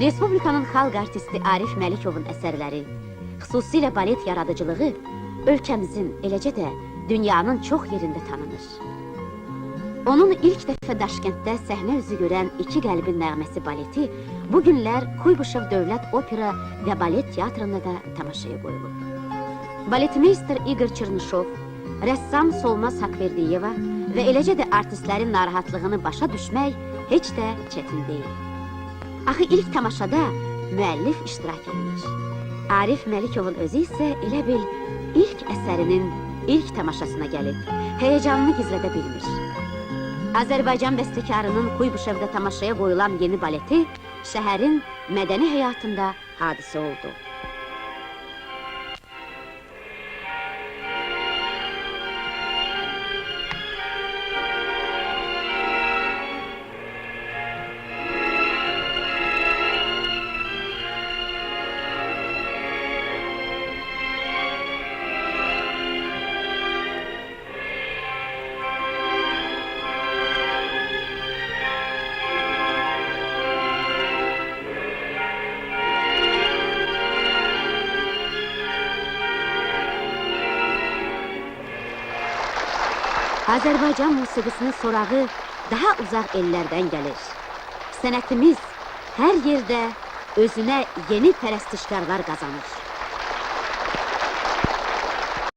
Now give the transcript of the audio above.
Respublikanın xalq artisti Arif Məlikovun əsərləri, xüsusilə balet yaradıcılığı ölkəmizin, eləcə də dünyanın çox yerində tanınır. Onun ilk dəfə Daşkənddə səhnə üzü görən İki qəlbin nəğməsi baleti bu günlər Kuybuşev Dövlət Opera və Balet Teatrında da tamaşaya qoyulub. Baletmeyster İqor Çernişov, rəssam Solmaz Haqverdiyeva və eləcə də artistlərin narahatlığını başa düşmək heç də çətin deyil. Axı ilk tamaşada müəllif iştirak edir. Arif Məlikovun özü isə elə bil ilk əsərinin ilk tamaşasına gəlib, həyəcanını gizlədə bilmir. Azərbaycan bəstəkarının Kuybuşevdə tamaşaya qoyulan yeni baleti şəhərin mədəni həyatında hadisə oldu. Azərbaycan musiqisinin sorağı daha uzaq ellərdən gəlir. Sənətimiz hər yerdə özünə yeni pərəstişkarlar qazanır.